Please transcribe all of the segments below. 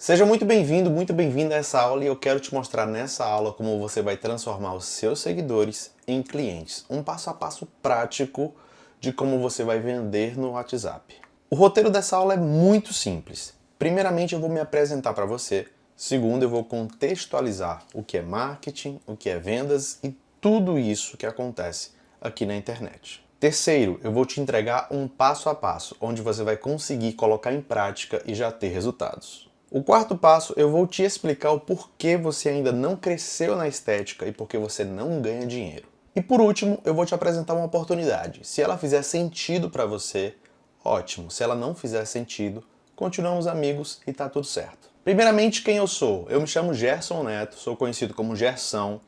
Seja muito bem-vinda a essa aula e eu quero te mostrar nessa aula como você vai transformar os seus seguidores em clientes. Um passo a passo prático de como você vai vender no WhatsApp. O roteiro dessa aula é muito simples. Primeiramente eu vou me apresentar para você. Segundo, eu vou contextualizar o que é marketing, o que é vendas e tudo isso que acontece aqui na internet. Terceiro, eu vou te entregar um passo a passo, onde você vai conseguir colocar em prática e já ter resultados. O quarto passo, eu vou te explicar o porquê você ainda não cresceu na estética e porquê você não ganha dinheiro. E por último, eu vou te apresentar uma oportunidade. Se ela fizer sentido para você, ótimo. Se ela não fizer sentido, continuamos amigos e tá tudo certo. Primeiramente, quem eu sou? Eu me chamo Gerson Neto, sou conhecido como Gersão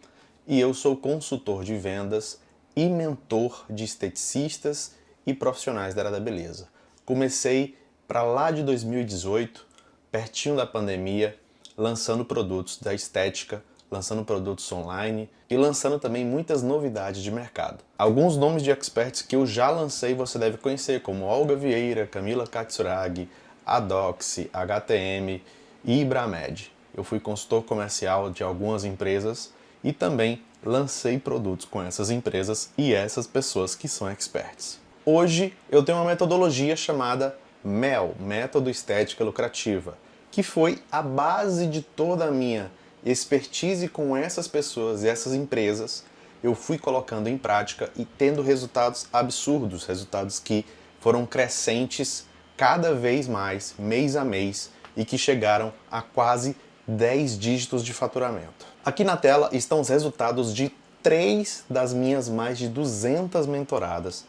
e eu sou consultor de vendas e mentor de esteticistas e profissionais da área da beleza. Comecei para lá de 2018, pertinho da pandemia, lançando produtos da estética, lançando produtos online e lançando também muitas novidades de mercado. Alguns nomes de experts que eu já lancei você deve conhecer, como Olga Vieira, Camila Katsuragi, Adoxy, HTM e Ibramed. Eu fui consultor comercial de algumas empresas e também lancei produtos com essas empresas e essas pessoas que são experts. Hoje eu tenho uma metodologia chamada MEL, Método Estética Lucrativa, que foi a base de toda a minha expertise com essas pessoas e essas empresas. Eu fui colocando em prática e tendo resultados absurdos, resultados que foram crescentes cada vez mais, mês a mês, e que chegaram a quase 10 dígitos de faturamento. Aqui na tela estão os resultados de 3 das minhas mais de 200 mentoradas.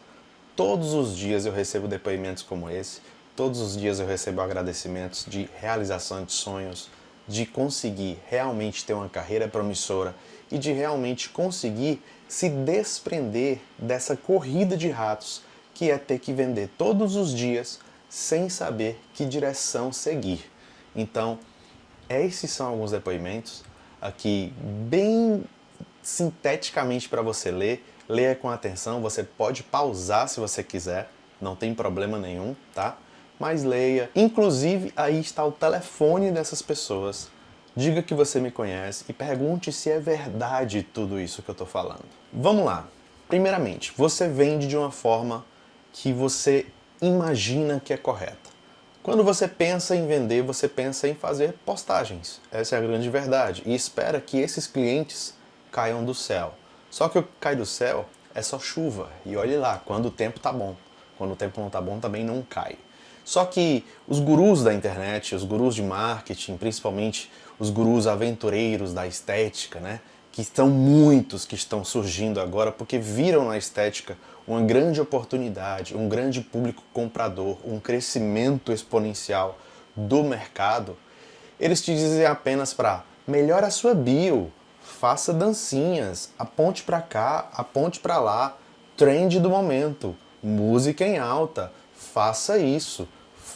Todos os dias eu recebo depoimentos como esse, todos os dias eu recebo agradecimentos de realização de sonhos, de conseguir realmente ter uma carreira promissora e de realmente conseguir se desprender dessa corrida de ratos que é ter que vender todos os dias sem saber que direção seguir. Então, esses são alguns depoimentos aqui bem sinteticamente para você ler. Leia com atenção, você pode pausar se você quiser, não tem problema nenhum, tá? Mas leia. Inclusive, aí está o telefone dessas pessoas. Diga que você me conhece e pergunte se é verdade tudo isso que eu estou falando. Vamos lá. Primeiramente, você vende de uma forma que você imagina que é correta. Quando você pensa em vender, você pensa em fazer postagens. Essa é a grande verdade. E espera que esses clientes caiam do céu. Só que o que cai do céu é só chuva. E olhe lá, quando o tempo tá bom. Quando o tempo não tá bom, também não cai. Só que os gurus da internet, os gurus de marketing, principalmente os gurus aventureiros da estética, né? Que estão muitos que estão surgindo agora porque viram na estética uma grande oportunidade, um grande público comprador, um crescimento exponencial do mercado. Eles te dizem apenas para melhore a sua bio, faça dancinhas, aponte para cá, aponte para lá, trend do momento, música em alta, faça isso,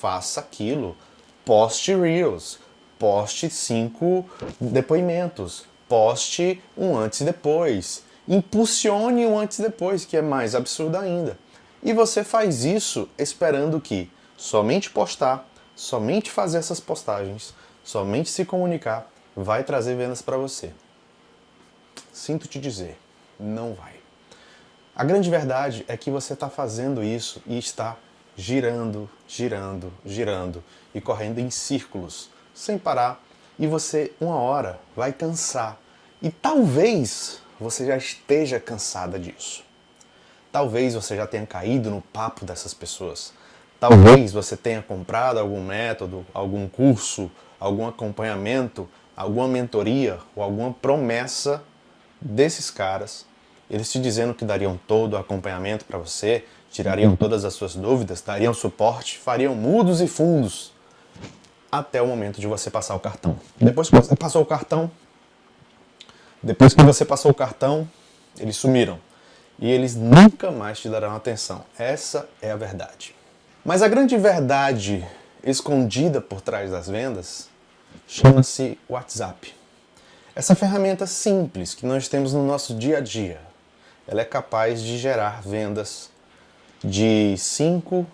faça aquilo, poste reels, poste 5 depoimentos, poste um antes e depois, impulsione um antes e depois, que é mais absurdo ainda. E você faz isso esperando que somente postar, somente fazer essas postagens, somente se comunicar, vai trazer vendas para você. Sinto te dizer, não vai. A grande verdade é que você está fazendo isso e está girando, girando, girando e correndo em círculos, sem parar. E você, uma hora, vai cansar. E talvez você já esteja cansada disso. Talvez você já tenha caído no papo dessas pessoas. Talvez você tenha comprado algum método, algum curso, algum acompanhamento, alguma mentoria ou alguma promessa desses caras, eles te dizendo que dariam todo o acompanhamento para você, tirariam todas as suas dúvidas, dariam suporte, fariam mudos e fundos até o momento de você passar o cartão. Depois que você passou o cartão, eles sumiram. E eles nunca mais te darão atenção. Essa é a verdade. Mas a grande verdade escondida por trás das vendas chama-se WhatsApp. Essa ferramenta simples que nós temos no nosso dia a dia, ela é capaz de gerar vendas de 5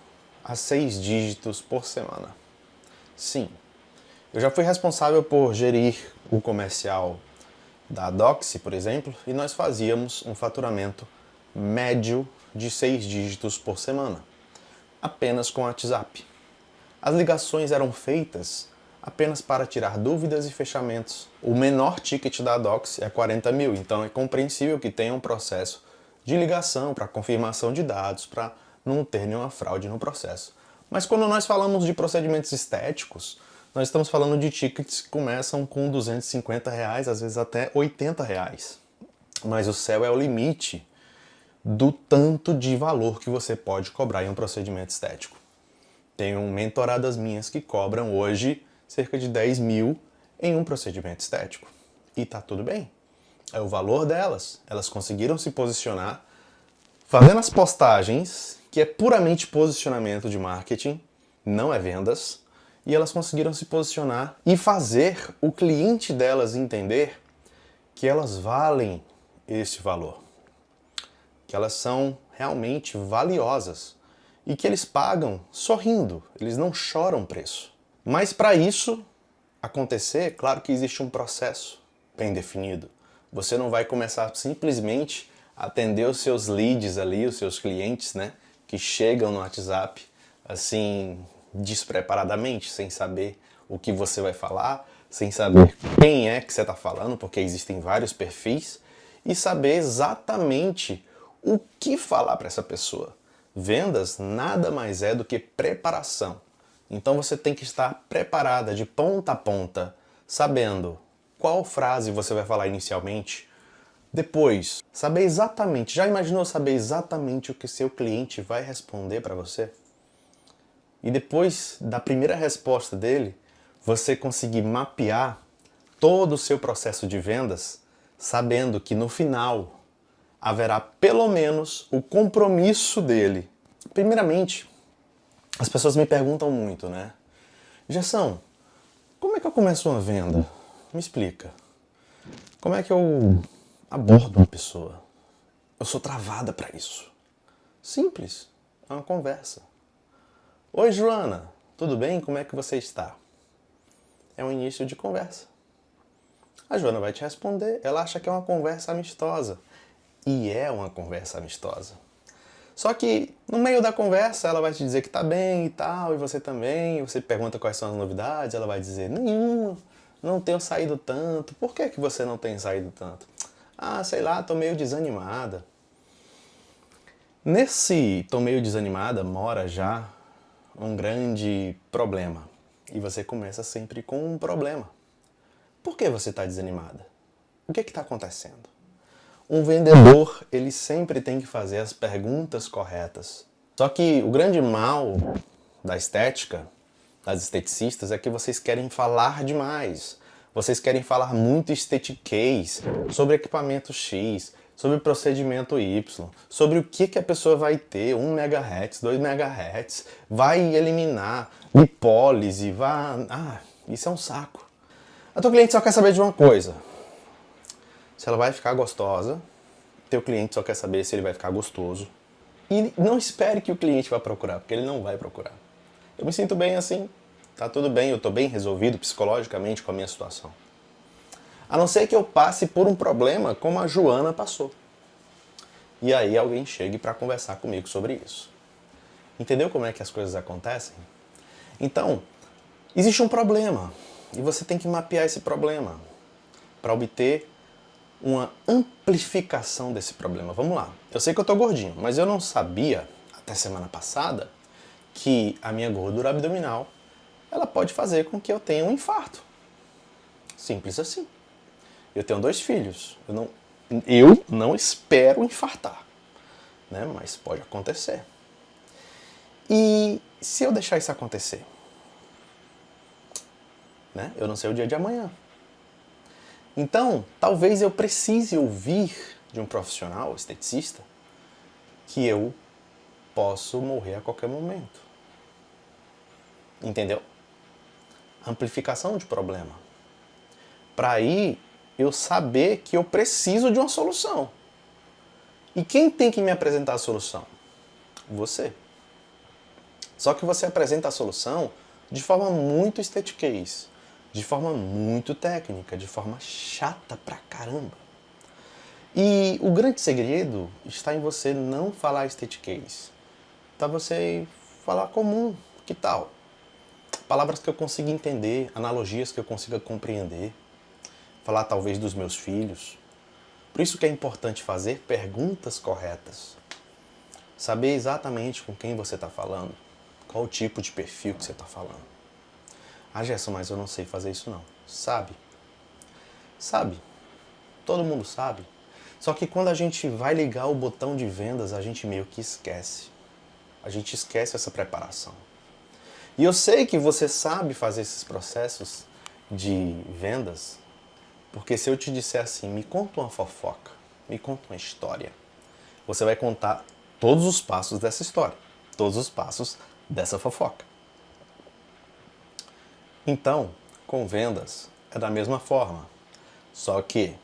a 6 dígitos por semana. Sim, Eu já fui responsável por gerir o comercial da Doxy, por exemplo, e nós fazíamos um faturamento médio de 6 dígitos por semana, apenas com o WhatsApp. As ligações eram feitas apenas para tirar dúvidas e fechamentos. O menor ticket da Doxy é 40 mil, então é compreensível que tenha um processo de ligação para confirmação de dados, para não ter nenhuma fraude no processo. Mas quando nós falamos de procedimentos estéticos, nós estamos falando de tickets que começam com R$ 250, às vezes até R$ 80. Mas o céu é o limite do tanto de valor que você pode cobrar em um procedimento estético. Tenho mentoradas minhas que cobram hoje cerca de 10 mil em um procedimento estético. E tá tudo bem. É o valor delas. Elas conseguiram se posicionar fazendo as postagens, que é puramente posicionamento de marketing, não é vendas, e elas conseguiram se posicionar e fazer o cliente delas entender que elas valem esse valor, que elas são realmente valiosas e que eles pagam sorrindo, eles não choram preço. Mas para isso acontecer, claro que existe um processo bem definido. Você não vai começar simplesmente a atender os seus leads ali, os seus clientes, né, que chegam no WhatsApp assim despreparadamente, sem saber o que você vai falar, sem saber quem é que você está falando, porque existem vários perfis, e saber exatamente o que falar para essa pessoa. Vendas nada mais é do que preparação. Então você tem que estar preparada de ponta a ponta, sabendo qual frase você vai falar inicialmente. Depois, saber exatamente, já imaginou saber exatamente o que seu cliente vai responder para você? E depois da primeira resposta dele, você conseguir mapear todo o seu processo de vendas, sabendo que no final haverá pelo menos o compromisso dele. Primeiramente, as pessoas me perguntam muito, né? Gerson, como é que eu começo uma venda? Me explica. Como é que eu abordo uma pessoa? Eu sou travada para isso. Simples, é uma conversa. Oi, Joana, tudo bem? Como é que você está? É um início de conversa. A Joana vai te responder, ela acha que é uma conversa amistosa. E é uma conversa amistosa. Só que no meio da conversa ela vai te dizer que tá bem e tal, e você também. Você pergunta quais são as novidades, ela vai dizer, nenhuma, não tenho saído tanto. Por que que você não tem saído tanto? Ah, sei lá, tô meio desanimada. Nesse tô meio desanimada mora já um grande problema. E você começa sempre com um problema. Por que você está desanimada? O que está acontecendo? Um vendedor, ele sempre tem que fazer as perguntas corretas. Só que o grande mal da estética, das esteticistas, é que vocês querem falar demais. Vocês querem falar muito estetiquez, sobre equipamento X, sobre procedimento Y, sobre o que a pessoa vai ter, 1 MHz, 2 MHz, vai eliminar lipólise, vai... Ah, isso é um saco. A tua cliente só quer saber de uma coisa. Se ela vai ficar gostosa, teu cliente só quer saber se ele vai ficar gostoso. E não espere que o cliente vá procurar, porque ele não vai procurar. Eu me sinto bem assim, tá tudo bem, eu tô bem resolvido psicologicamente com a minha situação. A não ser que eu passe por um problema como a Joana passou. E aí alguém chegue para conversar comigo sobre isso. Entendeu como é que as coisas acontecem? Então, existe um problema e você tem que mapear esse problema para obter uma amplificação desse problema. Vamos lá. Eu sei que eu tô gordinho, mas eu não sabia, até semana passada, que a minha gordura abdominal ela pode fazer com que eu tenha um infarto. Simples assim. Eu tenho 2 filhos. Eu não espero infartar, né? Mas pode acontecer. E se eu deixar isso acontecer? Né? Eu não sei o dia de amanhã. Então, talvez eu precise ouvir de um profissional esteticista que eu posso morrer a qualquer momento. Entendeu? Amplificação de problema. Para aí eu saber que eu preciso de uma solução. E quem tem que me apresentar a solução? Você. Só que você apresenta a solução de forma muito estetiquez, de forma muito técnica, de forma chata pra caramba. E o grande segredo está em você não falar estetiquez. Tá você falar comum, que tal? Palavras que eu consiga entender, analogias que eu consiga compreender. Falar talvez dos meus filhos. Por isso que é importante fazer perguntas corretas. Saber exatamente com quem você está falando. Qual o tipo de perfil que você está falando. Ah, Gerson, mas eu não sei fazer isso não. Sabe? Sabe. Todo mundo sabe. Só que quando a gente vai ligar o botão de vendas, a gente meio que esquece. A gente esquece essa preparação. E eu sei que você sabe fazer esses processos de vendas, porque se eu te disser assim, me conta uma fofoca, me conta uma história, você vai contar todos os passos dessa história, todos os passos dessa fofoca. Então, com vendas é da mesma forma, só que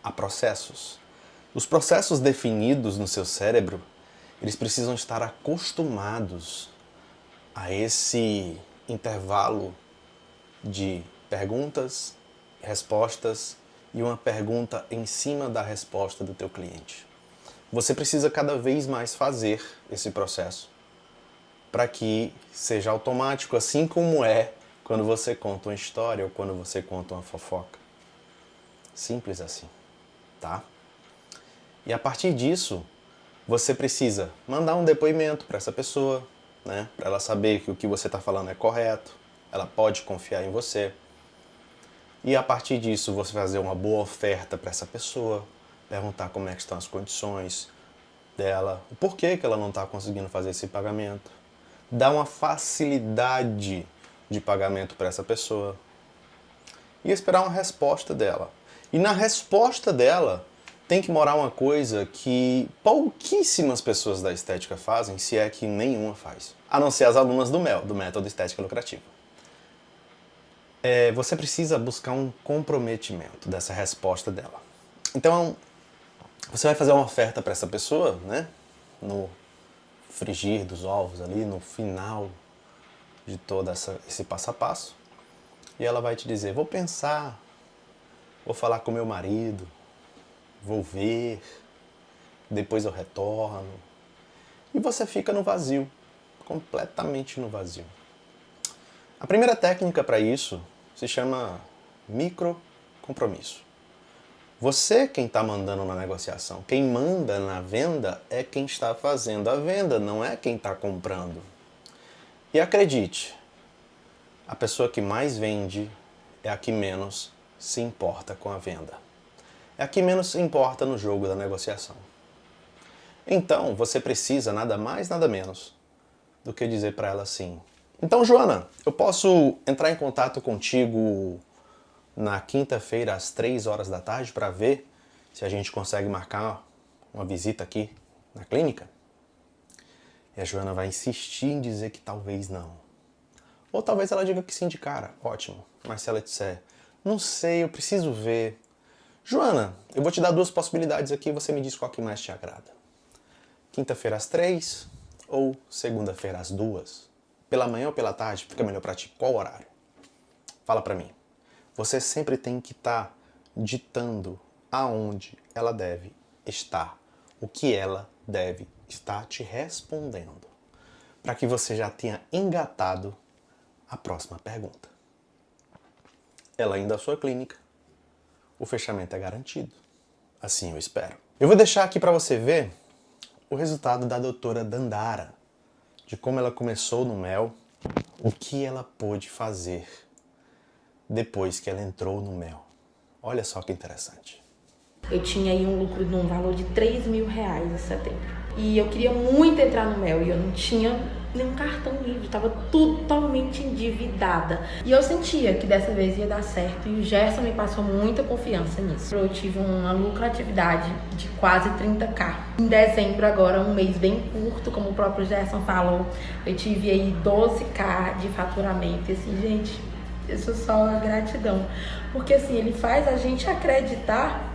há processos. Os processos definidos no seu cérebro, eles precisam estar acostumados a esse intervalo de perguntas, respostas e uma pergunta em cima da resposta do teu cliente. Você precisa cada vez mais fazer esse processo para que seja automático, assim como é quando você conta uma história ou quando você conta uma fofoca. Simples assim, tá? E a partir disso, você precisa mandar um depoimento para essa pessoa, né? Para ela saber que o que você está falando é correto, ela pode confiar em você. E a partir disso, você fazer uma boa oferta para essa pessoa, perguntar como é que estão as condições dela, o porquê que ela não está conseguindo fazer esse pagamento, dar uma facilidade de pagamento para essa pessoa e esperar uma resposta dela. E na resposta dela, tem que morar uma coisa que pouquíssimas pessoas da estética fazem, se é que nenhuma faz. A não ser as alunas do MEL, do Método Estética Lucrativa. Você precisa buscar um comprometimento dessa resposta dela. Então, você vai fazer uma oferta para essa pessoa, né? No frigir dos ovos ali, no final de todo esse passo a passo. E ela vai te dizer, vou pensar, vou falar com meu marido, vou ver, depois eu retorno. E você fica no vazio, completamente no vazio. A primeira técnica para isso se chama microcompromisso. Você quem está mandando na negociação, quem manda na venda é quem está fazendo a venda, não é quem está comprando. E acredite, a pessoa que mais vende é a que menos se importa com a venda. É a que menos se importa no jogo da negociação. Então, você precisa nada mais, nada menos do que dizer para ela assim: então, Joana, eu posso entrar em contato contigo na quinta-feira às 3 horas da tarde para ver se a gente consegue marcar uma visita aqui na clínica? E a Joana vai insistir em dizer que talvez não. Ou talvez ela diga que sim de cara, ótimo. Mas se ela disser, não sei, eu preciso ver. Joana, eu vou te dar 2 possibilidades aqui e você me diz qual que mais te agrada. Quinta-feira às 3 ou segunda-feira às 2? Pela manhã ou pela tarde? Fica melhor pra ti. Qual horário? Fala pra mim. Você sempre tem que estar ditando aonde ela deve estar, o que ela deve estar te respondendo, para que você já tenha engatado a próxima pergunta. Ela indo à sua clínica, o fechamento é garantido. Assim eu espero. Eu vou deixar aqui para você ver o resultado da doutora Dandara, de como ela começou no MEL, o que ela pôde fazer depois que ela entrou no MEL. Olha só que interessante. Eu tinha aí um lucro num valor de R$3.000 em setembro. E eu queria muito entrar no MEL e eu não tinha nenhum cartão livre, estava totalmente endividada. E eu sentia que dessa vez ia dar certo e o Gerson me passou muita confiança nisso. Eu tive uma lucratividade de quase 30k. Em dezembro agora, um mês bem curto, como o próprio Gerson falou, eu tive aí 12k de faturamento. E assim, gente, isso só é gratidão. Porque assim, ele faz a gente acreditar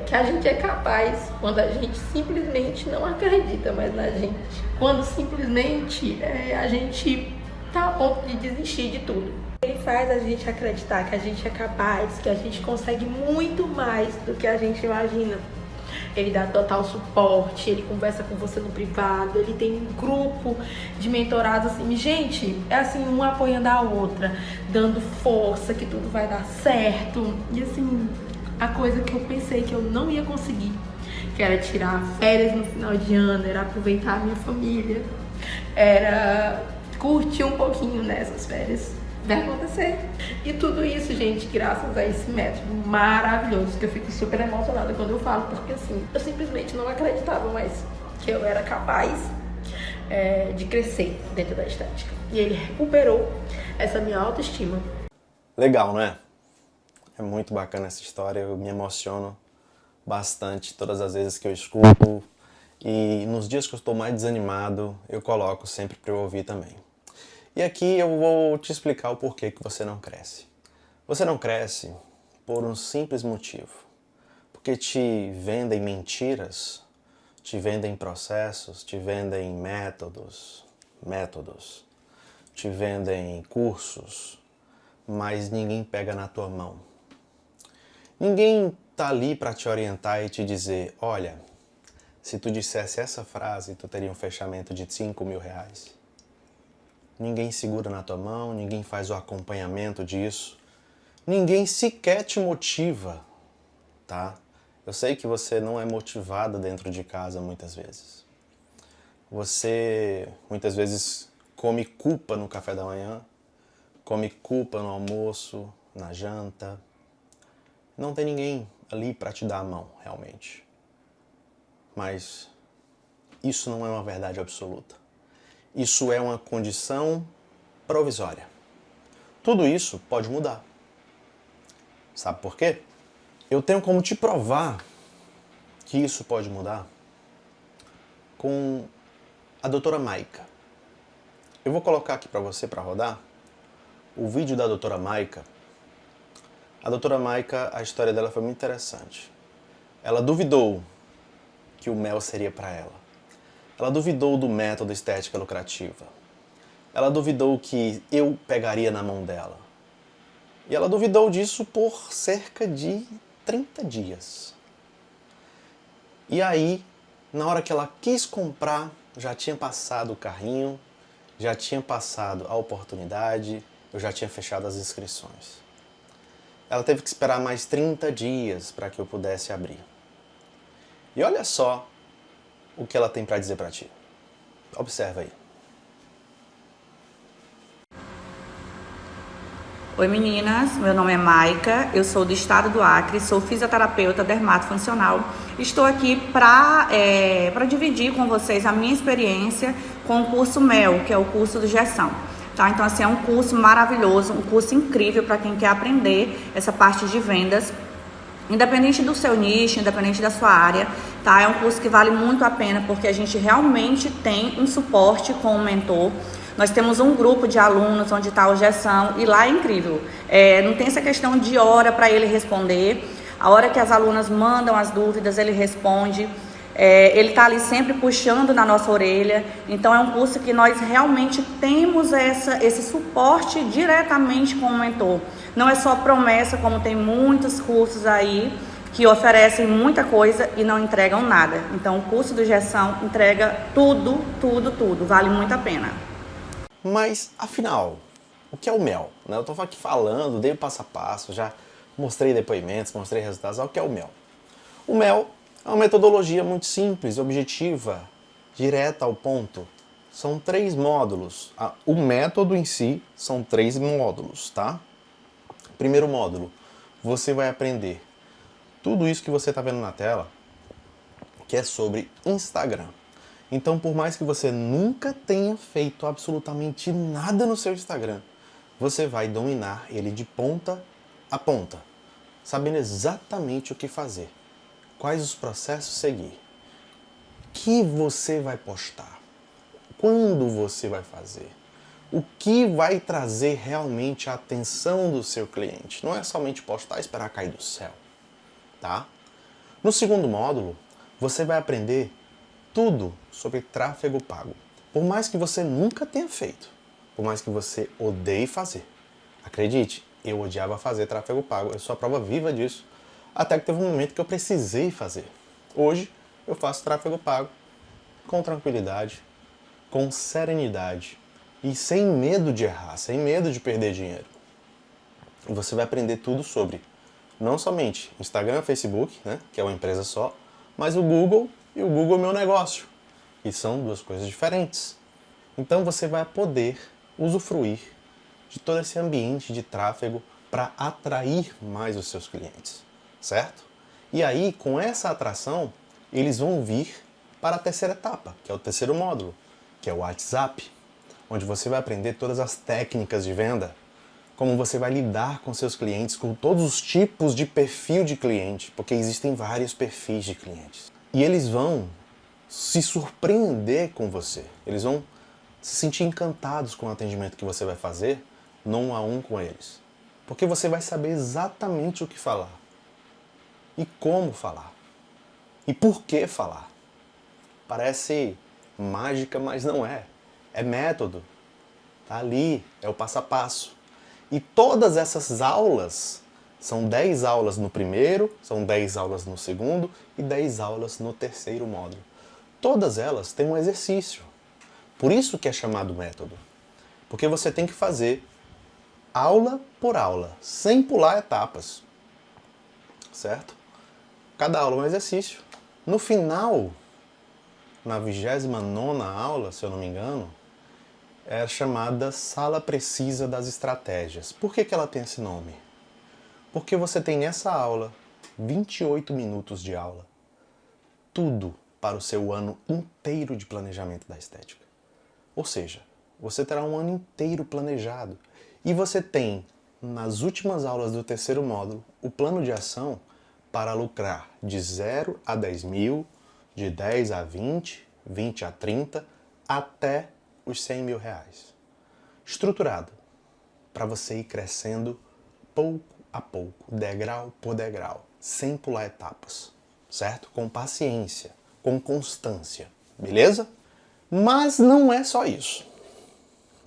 que a gente é capaz, quando a gente simplesmente não acredita mais na gente. Quando simplesmente a gente tá a ponto de desistir de tudo. Ele faz a gente acreditar que a gente é capaz, que a gente consegue muito mais do que a gente imagina. Ele dá total suporte, ele conversa com você no privado, ele tem um grupo de mentorados assim, gente, é assim, uma apoiando a outra, dando força que tudo vai dar certo. E assim, a coisa que eu pensei que eu não ia conseguir, que era tirar férias no final de ano, era aproveitar a minha família, era curtir um pouquinho nessas férias, vai acontecer. E tudo isso, gente, graças a esse método maravilhoso, que eu fico super emocionada quando eu falo, porque assim, eu simplesmente não acreditava mais que eu era capaz de crescer dentro da estética. E ele recuperou essa minha autoestima. Legal, não é? É muito bacana essa história, eu me emociono bastante todas as vezes que eu escuto. E nos dias que eu estou mais desanimado, eu coloco sempre para eu ouvir também. E aqui eu vou te explicar o porquê que você não cresce. Você não cresce por um simples motivo. Porque te vendem mentiras, te vendem processos, te vendem métodos, te vendem cursos, mas ninguém pega na tua mão. Ninguém tá ali para te orientar e te dizer, olha, se tu dissesse essa frase, tu teria um fechamento de 5 mil reais. Ninguém segura na tua mão, ninguém faz o acompanhamento disso, ninguém sequer te motiva, tá? Eu sei que você não é motivado dentro de casa muitas vezes. Você muitas vezes come culpa no café da manhã, come culpa no almoço, na janta. Não tem ninguém ali para te dar a mão, realmente. Mas isso não é uma verdade absoluta. Isso é uma condição provisória. Tudo isso pode mudar. Sabe por quê? Eu tenho como te provar que isso pode mudar com a doutora Maica. Eu vou colocar aqui para você, para rodar, o vídeo da doutora Maica. A doutora Maica, a história dela foi muito interessante. Ela duvidou que o mel seria para ela. Ela duvidou do método estética lucrativa. Ela duvidou que eu pegaria na mão dela. E ela duvidou disso por cerca de 30 dias. E aí, na hora que ela quis comprar, já tinha passado o carrinho, já tinha passado a oportunidade, eu já tinha fechado as inscrições. Ela teve que esperar mais 30 dias para que eu pudesse abrir. E olha só o que ela tem para dizer para ti. Observa aí. Oi meninas, meu nome é Maica, eu sou do estado do Acre, sou fisioterapeuta dermatofuncional. Estou aqui para dividir com vocês a minha experiência com o curso MEL, que é o curso do Gerson. Tá? Então assim, é um curso maravilhoso, um curso incrível para quem quer aprender essa parte de vendas. Independente do seu nicho, independente da sua área, tá? É um curso que vale muito a pena porque a gente realmente tem um suporte com o mentor. Nós temos um grupo de alunos onde está o Gerson e lá é incrível. Não tem essa questão de hora para ele responder. A hora que as alunas mandam as dúvidas, ele responde. Ele está ali sempre puxando na nossa orelha. Então é um curso que nós realmente temos esse suporte diretamente com o mentor. Não é só promessa, como tem muitos cursos aí que oferecem muita coisa e não entregam nada. Então o curso do Gerson entrega tudo, tudo, tudo. Vale muito a pena. Mas, afinal, o que é o mel? Eu estou aqui falando, dei o passo a passo, já mostrei depoimentos, mostrei resultados. O que é o mel? O mel é uma metodologia muito simples, objetiva, direta ao ponto. São 3 módulos. O método em si são 3 módulos, tá? Primeiro módulo, você vai aprender tudo isso que você está vendo na tela, que é sobre Instagram. Então, por mais que você nunca tenha feito absolutamente nada no seu Instagram, você vai dominar ele de ponta a ponta, sabendo exatamente o que fazer, quais os processos seguir, o que você vai postar, quando você vai fazer, o que vai trazer realmente a atenção do seu cliente. Não é somente postar e esperar cair do céu, tá? No segundo módulo, você vai aprender tudo sobre tráfego pago. Por mais que você nunca tenha feito, por mais que você odeie fazer, Acredite, eu odiava fazer tráfego pago, eu sou a prova viva disso. Até que teve um momento que eu precisei fazer. Hoje eu faço tráfego pago com tranquilidade, com serenidade e sem medo de errar, sem medo de perder dinheiro. Você vai aprender tudo sobre, não somente Instagram, Facebook, né, que é uma empresa só, mas o Google e o Google Meu Negócio, que são duas coisas diferentes. Então você vai poder usufruir de todo esse ambiente de tráfego para atrair mais os seus clientes, certo? E aí, com essa atração, eles vão vir para a terceira etapa, que é o terceiro módulo, que é o WhatsApp, onde você vai aprender todas as técnicas de venda, como você vai lidar com seus clientes, com todos os tipos de perfil de cliente, porque existem vários perfis de clientes. E eles vão se surpreender com você, eles vão se sentir encantados com o atendimento que você vai fazer, num a um com eles. Porque você vai saber exatamente o que falar, e como falar, e por que falar. Parece mágica, mas não é. É método. Tá ali, é o passo a passo. E todas essas aulas, são 10 aulas no primeiro, são 10 aulas no segundo e 10 aulas no terceiro módulo. Todas elas têm um exercício. Por isso que é chamado método. Porque você tem que fazer aula por aula, sem pular etapas. Certo? Cada aula é um exercício. No final, na 29ª aula, se eu não me engano, é chamada Sala Precisa das Estratégias. Por que ela tem esse nome? Porque você tem nessa aula 28 minutos de aula. Tudo para o seu ano inteiro de planejamento da estética. Ou seja, você terá um ano inteiro planejado. E você tem, nas últimas aulas do terceiro módulo, o plano de ação para lucrar de 0 a 10 mil, de 10 a 20, 20 a 30, até os 100 mil reais. Estruturado, para você ir crescendo pouco a pouco, degrau por degrau, sem pular etapas, certo? Com paciência, com constância, beleza? Mas não é só isso.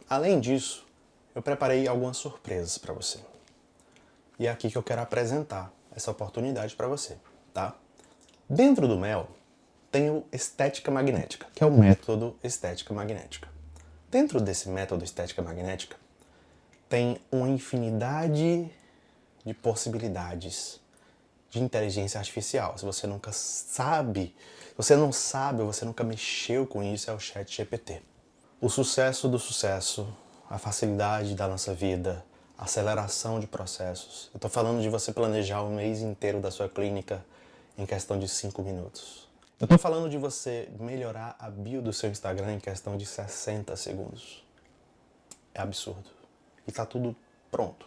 Além disso, eu preparei algumas surpresas para você. E é aqui que eu quero apresentar essa oportunidade para você, tá? Dentro do Mel, tem o Estética Magnética, que é o método Estética Magnética. Dentro desse método Estética Magnética, tem uma infinidade de possibilidades de inteligência artificial. Se você nunca sabe, você não sabe ou você nunca mexeu com isso, é o ChatGPT. O sucesso do sucesso, a facilidade da nossa vida, a aceleração de processos. Eu estou falando de você planejar o mês inteiro da sua clínica em questão de 5 minutos. Eu estou falando de você melhorar a bio do seu Instagram em questão de 60 segundos. É absurdo. E está tudo pronto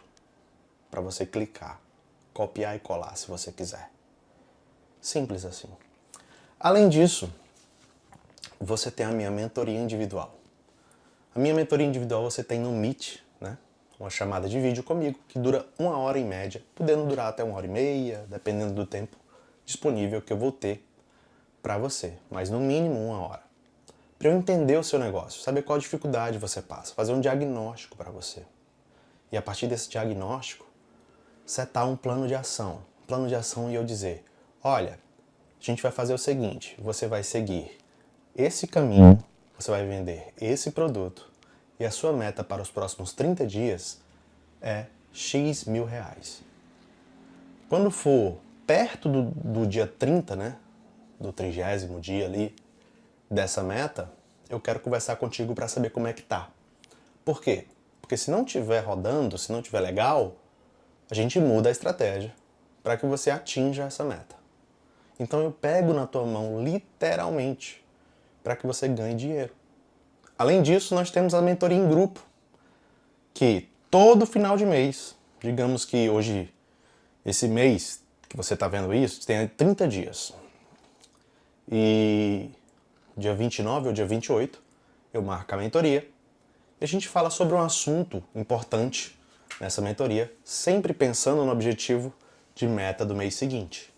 para você clicar, copiar e colar se você quiser. Simples assim. Além disso, você tem a minha mentoria individual. A minha mentoria individual você tem no Meet, né? Uma chamada de vídeo comigo, que dura 1 hora em média, podendo durar até 1h30, dependendo do tempo disponível que eu vou ter para você, mas no mínimo 1 hora. Para eu entender o seu negócio, saber qual dificuldade você passa, fazer um diagnóstico para você. E a partir desse diagnóstico, setar um plano de ação. Plano de ação e eu dizer, olha, a gente vai fazer o seguinte, você vai seguir esse caminho, você vai vender esse produto e a sua meta para os próximos 30 dias é X mil reais. Quando for perto do dia 30, né, do 30º dia ali dessa meta, eu quero conversar contigo para saber como é que tá. Por quê? Porque se não estiver rodando, se não estiver legal, a gente muda a estratégia para que você atinja essa meta. Então eu pego na tua mão literalmente para que você ganhe dinheiro. Além disso, nós temos a mentoria em grupo, que todo final de mês, digamos que hoje, esse mês que você está vendo isso, tem 30 dias. E dia 29 ou dia 28, eu marco a mentoria e a gente fala sobre um assunto importante nessa mentoria, sempre pensando no objetivo de meta do mês seguinte.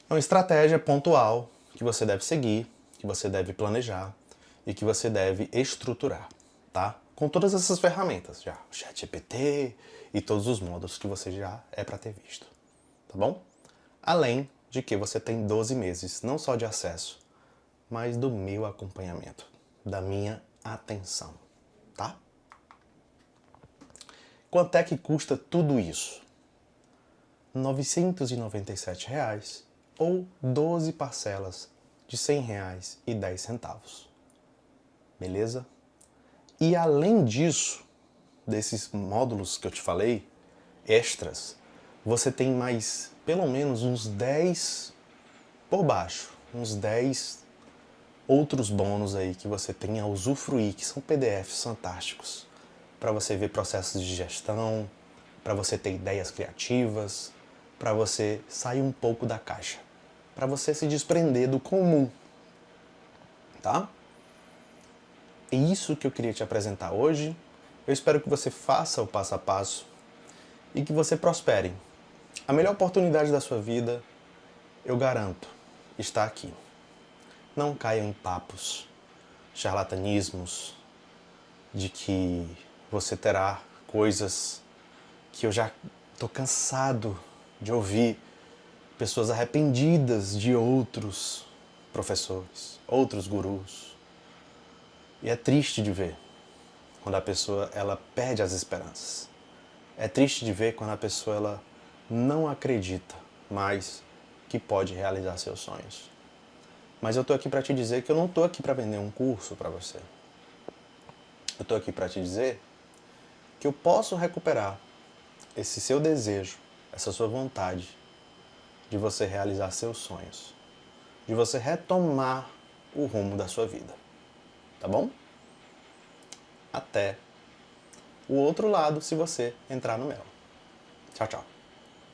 É uma estratégia pontual que você deve seguir, que você deve planejar e que você deve estruturar, tá? com todas essas ferramentas já, o ChatGPT e todos os módulos que você já é para ter visto, tá bom? Além de que você tem 12 meses, não só de acesso, mas do meu acompanhamento, da minha atenção, tá? Quanto é que custa tudo isso? R$ 997 ou 12 parcelas de R$ 100,10. Beleza? E além disso, desses módulos que eu te falei, extras, você tem mais pelo menos uns 10 por baixo, uns 10 outros bônus aí que você tem a usufruir, que são PDFs fantásticos, para você ver processos de gestão, para você ter ideias criativas, para você sair um pouco da caixa, para você se desprender do comum, tá? É isso que eu queria te apresentar hoje. Eu espero que você faça o passo a passo e que você prospere. A melhor oportunidade da sua vida, eu garanto, está aqui. Não caiam em papos, charlatanismos, de que você terá coisas que eu já estou cansado de ouvir pessoas arrependidas de outros professores, outros gurus. E é triste de ver quando a pessoa ela perde as esperanças. É triste de ver quando a pessoa ela não acredita mais que pode realizar seus sonhos. Mas eu estou aqui para te dizer que eu não estou aqui para vender um curso para você. Eu estou aqui para te dizer que eu posso recuperar esse seu desejo, essa sua vontade de você realizar seus sonhos, de você retomar o rumo da sua vida. Tá bom? Até o outro lado se você entrar no Mel. Tchau, tchau.